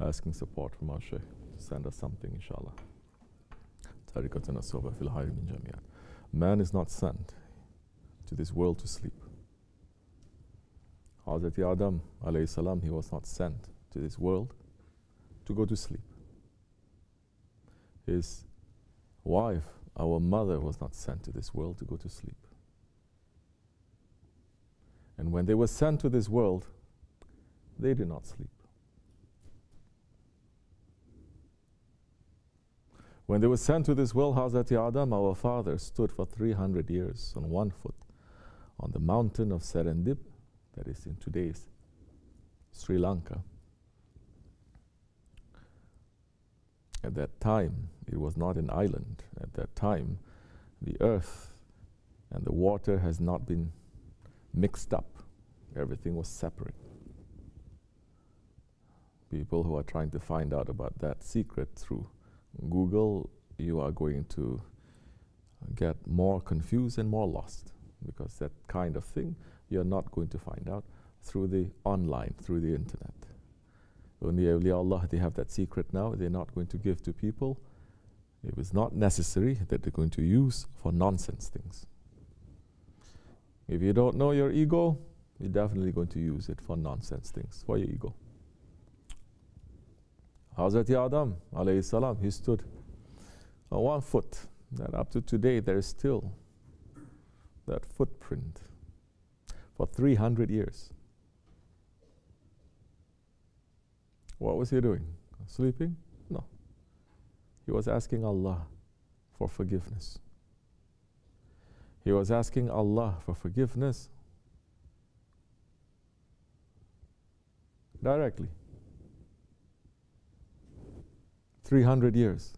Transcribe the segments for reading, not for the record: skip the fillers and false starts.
asking support from our Shaykh to send us something, inshallah. Tarikatuna soba fil hayr min jami'an. Man is not sent to this world to sleep. Hazrat Adam alayhi salam, he was not sent to this world to go to sleep. His wife, our mother, was not sent to this world to go to sleep. And when they were sent to this world, they did not sleep. When they were sent to this world, Hazrat Adam, our father, stood for 300 years on one foot on the mountain of Serendip, that is in today's Sri Lanka. At that time, it was not an island. At that time, the earth and the water has not been mixed up. Everything was separate. People who are trying to find out about that secret through Google, you are going to get more confused and more lost, because that kind of thing you're not going to find out through the online, through the internet. Only awliya Allah, they have that secret now. They're not going to give to people. It was not necessary that they're going to use for nonsense things. If you don't know your ego, you're definitely going to use it for nonsense things, for your ego. Hazrat Adam alayhi salam, he stood on one foot, and up to today there is still that footprint for 300 years. What was he doing? Sleeping? No. He was asking Allah for forgiveness. He was asking Allah for forgiveness directly. 300 years.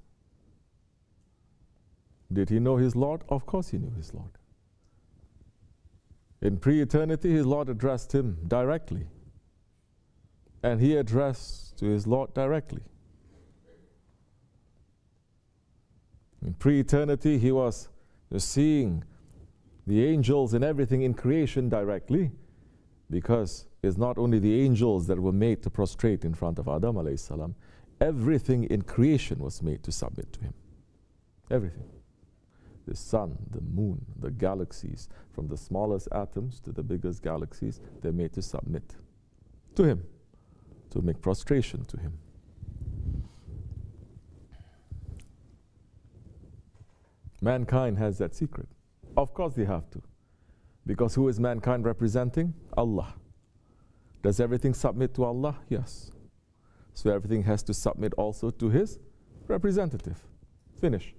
Did he know his Lord? Of course he knew his Lord. In pre-eternity, his Lord addressed him directly. And he addressed to his Lord directly. In pre-eternity, he was seeing the angels and everything in creation directly, because it's not only the angels that were made to prostrate in front of Adam alayhi salam, everything in creation was made to submit to him. Everything. The sun, the moon, the galaxies, from the smallest atoms to the biggest galaxies, they're made to submit to him, to make prostration to him. Mankind has that secret. Of course they have to. Because who is mankind representing? Allah. Does everything submit to Allah? Yes. So everything has to submit also to his representative. Finish.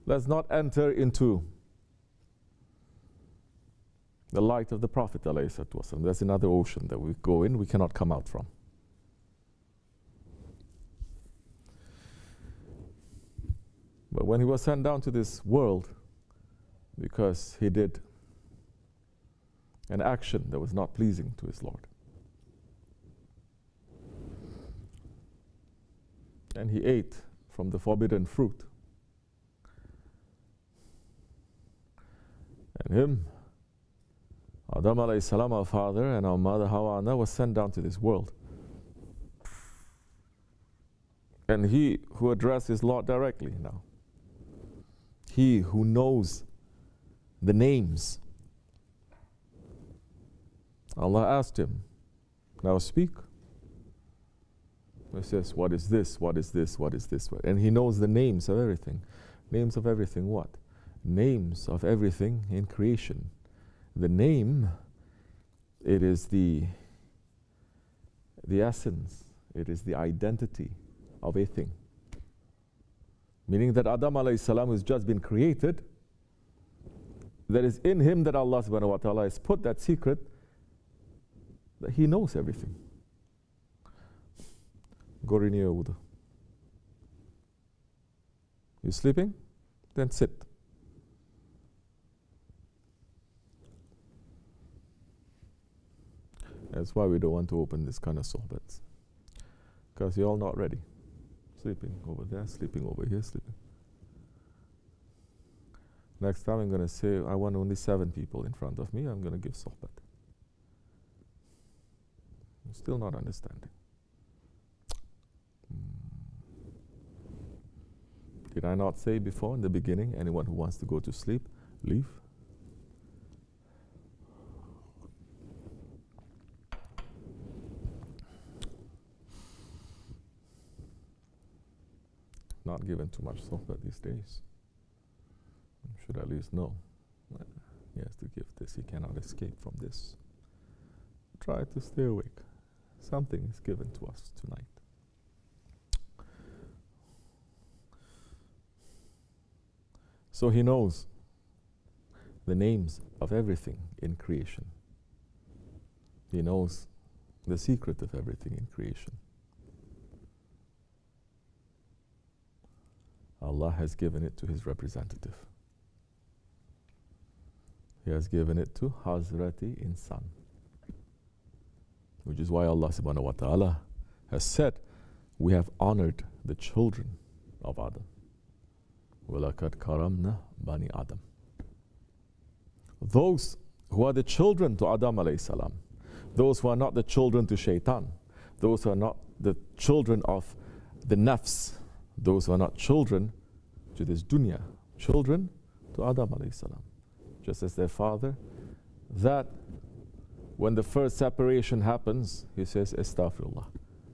Let's not enter into the light of the Prophet ﷺ. There's another ocean that we go in, we cannot come out from. But when he was sent down to this world, because he did an action that was not pleasing to his Lord, and he ate from the forbidden fruit, and him, Adam alayhi salam, our father, and our mother Hawa was sent down to this world. And he who addressed his Lord directly now, he who knows the names, Allah asked him, now speak. He says, what is this? What is this? What is this? And he knows the names of everything. Names of everything what? Names of everything in creation. The name, it is the essence, it is the identity of a thing. Meaning that Adam alayhi salam has just been created, there is in him that Allah subhanahu wa ta'ala has put that secret that he knows everything. Go renew your wudu. You sleeping? Then sit. That's why we don't want to open this kind of sohbats, because you're all not ready. Sleeping over there, sleeping over here, sleeping. Next time I'm going to say, I want only 7 people in front of me, I'm going to give sohbat. You're still not understanding. Did I not say before in the beginning, anyone who wants to go to sleep, leave? Not given too much sohbah these days. You should at least know. He has to give this. He cannot escape from this. Try to stay awake. Something is given to us tonight. So he knows the names of everything in creation. He knows the secret of everything in creation. Allah has given it to His representative. He has given it to Hazrati Insan. Which is why Allah subhanahu wa ta'ala has said, we have honored the children of Adam. وَلَقَدْ كَرَمْنَا بَنِي Adam. Those who are the children to Adam alayhi salam, those who are not the children to Shaitan, those who are not the children of the nafs, those who are not children to this dunya, children to Adam alayhi salam, just as their father, that when the first separation happens, he says, Astaghfirullah,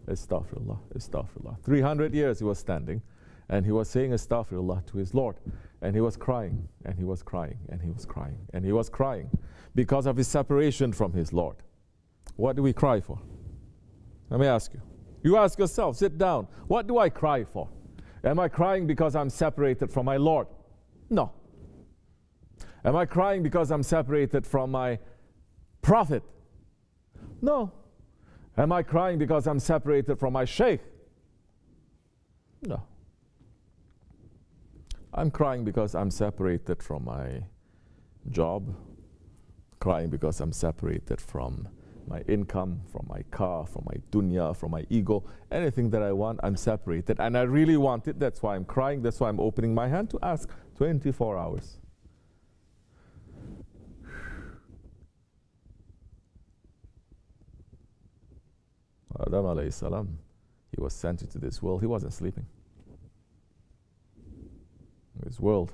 Astaghfirullah, Astaghfirullah. 300 years he was standing, and he was saying Astaghfirullah to his Lord, and he was crying, and he was crying, and he was crying, and he was crying because of his separation from his Lord. What do we cry for? Let me ask you. You ask yourself, sit down. What do I cry for? Am I crying because I'm separated from my Lord? No. Am I crying because I'm separated from my Prophet? No. Am I crying because I'm separated from my Sheikh? No. I'm crying because I'm separated from my job, crying because I'm separated from my income, from my car, from my dunya, from my ego. Anything that I want, I'm separated. And I really want it. That's why I'm crying. That's why I'm opening my hand to ask 24 hours. Adam alayhi salam, he was sent into this world. He wasn't sleeping. This world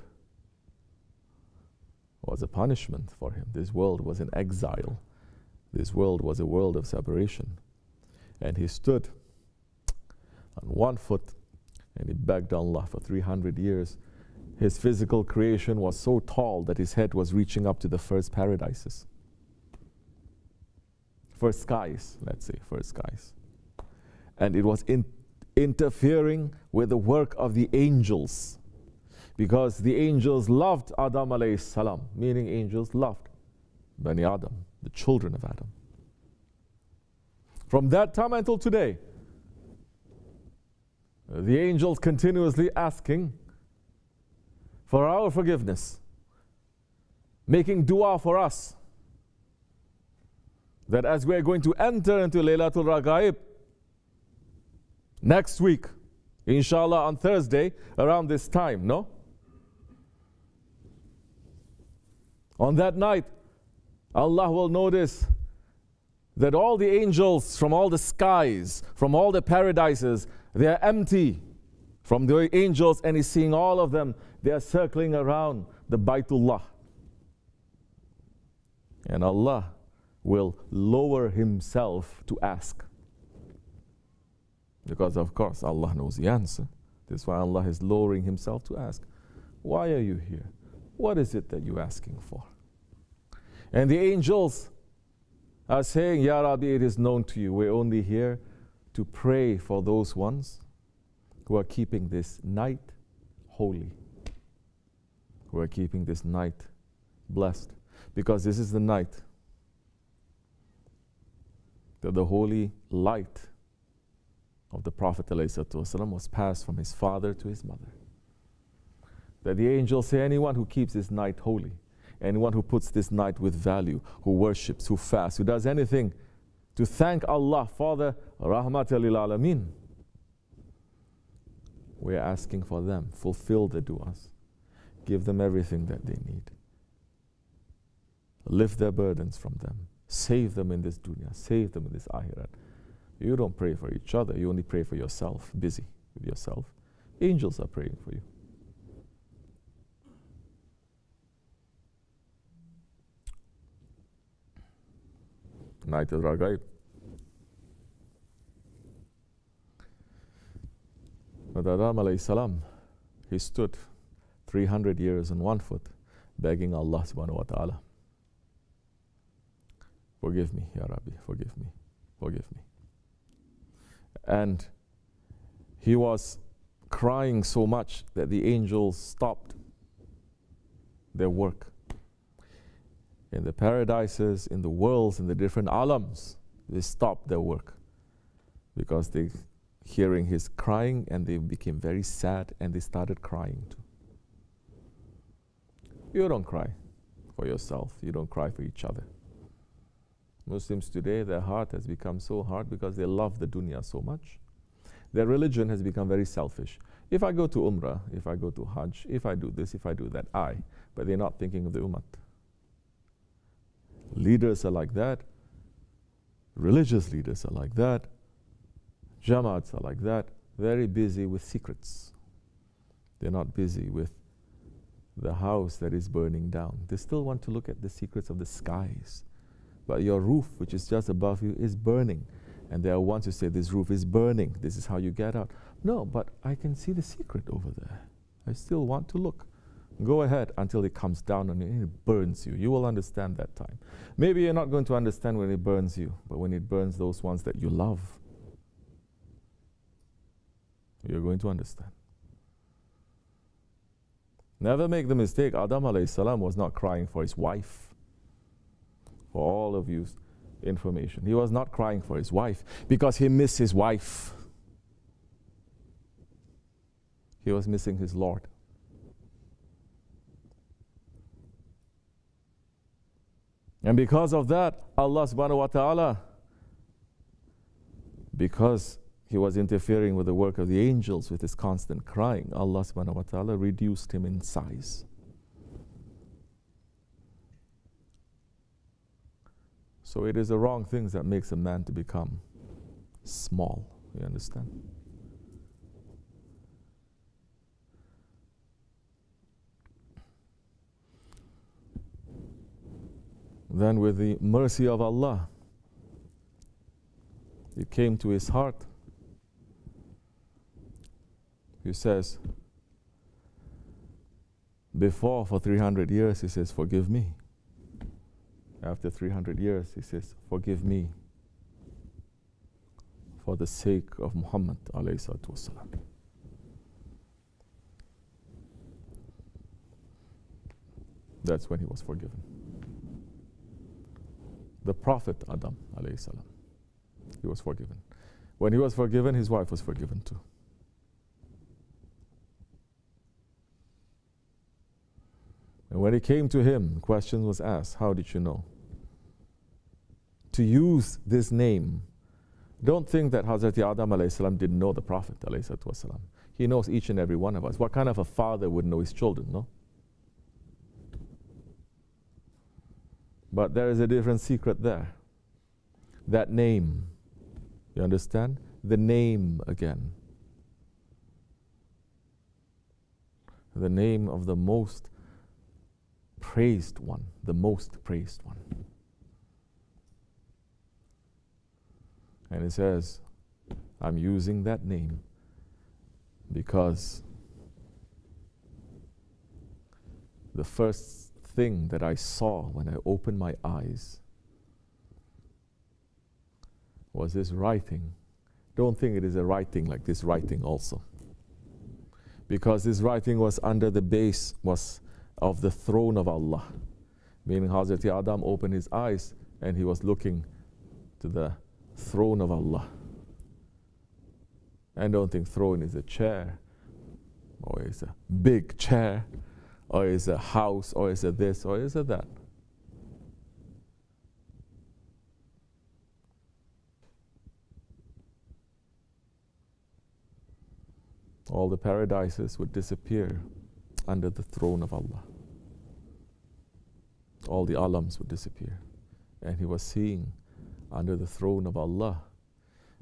was a punishment for him. This world was an exile. This world was a world of separation. And he stood on one foot and he begged Allah for 300 years. His physical creation was so tall that his head was reaching up to the first paradises. First skies, let's say, first skies. And it was interfering with the work of the angels. Because the angels loved Adam alayhi salam, meaning angels loved Bani Adam, the children of Adam. From that time until today, the angels continuously asking for our forgiveness, making dua for us, that as we are going to enter into Laylatul Ragaib next week, inshallah on Thursday, around this time, no? On that night, Allah will notice that all the angels from all the skies, from all the paradises, they are empty from the angels, and He's seeing all of them. They are circling around the Baytullah. And Allah will lower Himself to ask. Because of course Allah knows the answer. That's why Allah is lowering Himself to ask, why are you here? What is it that you're asking for? And the angels are saying, Ya Rabbi, it is known to you. We're only here to pray for those ones who are keeping this night holy, who are keeping this night blessed. Because this is the night that the holy light of the Prophet ﷺ was passed from his father to his mother. That the angels say, anyone who keeps this night holy, anyone who puts this night with value, who worships, who fasts, who does anything to thank Allah for the Rahmatul lil Alameen, we're asking for them, fulfill the du'as, give them everything that they need, lift their burdens from them, save them in this dunya, save them in this akhirat. You don't pray for each other, you only pray for yourself, busy with yourself. Angels are praying for you. Night al-Raghaib. But Adam alayhi salam, he stood 300 years on one foot, begging Allah subhanahu wa ta'ala, forgive me, Ya Rabbi, forgive me, forgive me. And he was crying so much that the angels stopped their work. In the paradises, in the worlds, in the different alams, they stopped their work because they hearing his crying, and they became very sad and they started crying too. You don't cry for yourself, you don't cry for each other. Muslims today, their heart has become so hard because they love the dunya so much. Their religion has become very selfish. If I go to Umrah, if I go to Hajj, if I do this, if I do that, but they're not thinking of the Ummah. Leaders are like that. Religious leaders are like that. Jamaats are like that. Very busy with secrets. They're not busy with the house that is burning down. They still want to look at the secrets of the skies. But your roof, which is just above you, is burning. And there are ones who say, this roof is burning. This is how you get out. No, but I can see the secret over there. I still want to look. Go ahead until it comes down on you and it burns you. You will understand that time. Maybe you're not going to understand when it burns you, but when it burns those ones that you love, you're going to understand. Never make the mistake. Adam alayhi salam was not crying for his wife. For all of you's information, he was not crying for his wife because he missed his wife. He was missing his Lord. And because of that, Allah subhanahu wa ta'ala, because he was interfering with the work of the angels with his constant crying, Allah subhanahu wa ta'ala reduced him in size. So it is the wrong things that makes a man to become small. You understand? Then with the mercy of Allah, it came to his heart. He says, before for 300 years, he says, forgive me. After 300 years, he says, forgive me for the sake of Muhammad alayhi salatu wasalam. That's when he was forgiven. The Prophet Adam alayhi salam, he was forgiven. When he was forgiven, his wife was forgiven too. And when it came to him, the question was asked, how did you know? To use this name, don't think that Hazrat Adam alayhi salam didn't know the Prophet alayhi wasalam. He knows each and every one of us. What kind of a father would know his children, no? But there is a different secret there. That name, you understand? The name again. The name of the most praised one, the most praised one. And it says, I'm using that name because the first thing that I saw when I opened my eyes was this writing. Don't think it is a writing like this writing also. Because this writing was under the base of the throne of Allah. Meaning Hazrat Adam opened his eyes and he was looking to the throne of Allah. And don't think throne is a chair, or is a big chair, or is a house, or is it this, or is it that. All the paradises would disappear under the throne of Allah. All the alams would disappear. And he was seeing under the throne of Allah,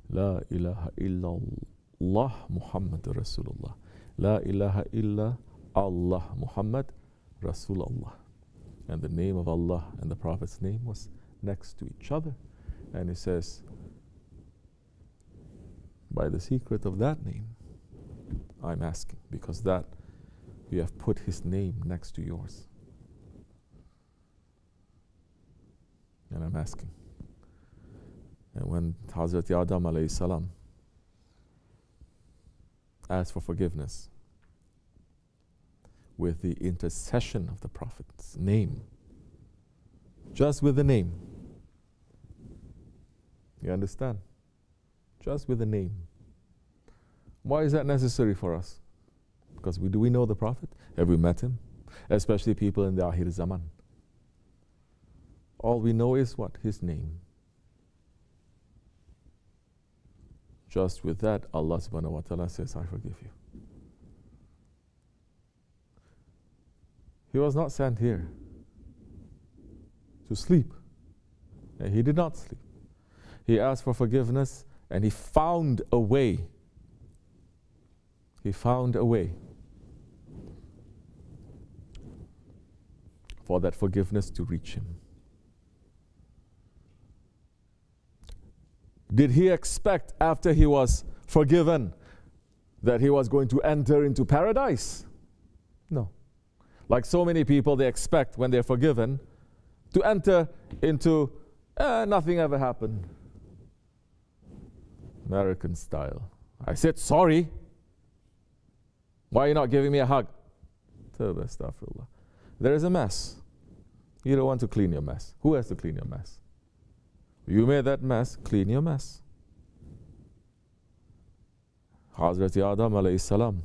La ilaha illallah Muhammad Rasulullah. La ilaha illa Allah Muhammad Rasulullah. And the name of Allah and the Prophet's name was next to each other. And he says, by the secret of that name, I'm asking, because that we have put his name next to yours. And I'm asking. And when Hazrat Adam alayhi salam asked for forgiveness with the intercession of the Prophet's name, just with the name, you understand? Just with the name. Why is that necessary for us? Because do we know the Prophet? Have we met him? Especially people in the Akhir Zaman. All we know is what? His name. Just with that, Allah subhanahu wa ta'ala says, I forgive you. He was not sent here to sleep. And he did not sleep. He asked for forgiveness and he found a way. He found a way for that forgiveness to reach him. Did he expect after he was forgiven that he was going to enter into paradise? No. Like so many people, they expect when they're forgiven to enter into nothing ever happened. American style. I said sorry. Why are you not giving me a hug? Astaghfirullah. There is a mess. You don't want to clean your mess. Who has to clean your mess? You made that mess, clean your mess. Hazrat Adam alayhi salam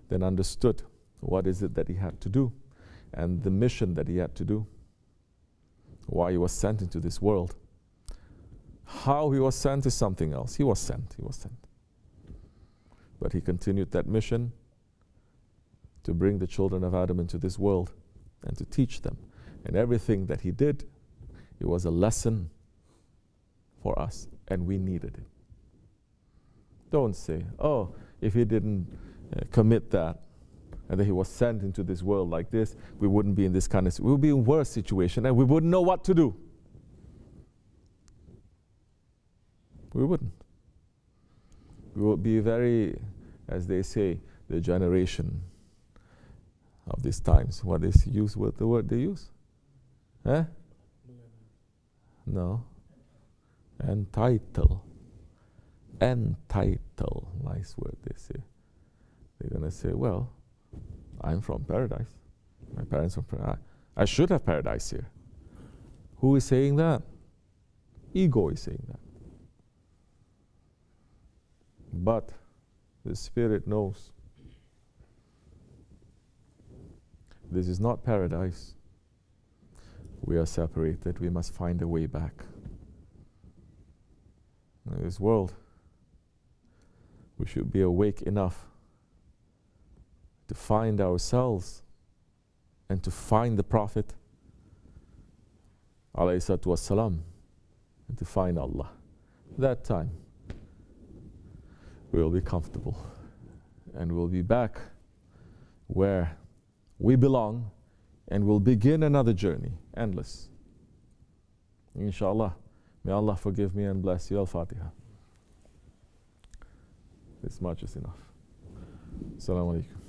then understood what is it that he had to do and the mission that he had to do. Why he was sent into this world. How he was sent is something else. He was sent. But he continued that mission to bring the children of Adam into this world and to teach them. And everything that he did, it was a lesson for us, and we needed it. Don't say, oh, if he didn't commit that, and then he was sent into this world like this, we wouldn't be in this kind of, we would be in a worse situation, and we wouldn't know what to do. We wouldn't. We would be very, as they say, the generation of these times. What they use, what the word they use? Eh? No. Entitle. Nice word they say. They're going to say, well, I'm from paradise. My parents from paradise. I should have paradise here. Who is saying that? Ego is saying that. But the Spirit knows this is not paradise. We are separated. We must find a way back. In this world, we should be awake enough to find ourselves and to find the Prophet alayhi salatu wassalam, and to find Allah. That time, we'll be comfortable and we'll be back where we belong and we'll begin another journey, endless. Inshallah. May Allah forgive me and bless you. Al-Fatiha. This much is enough. Assalamu alaikum.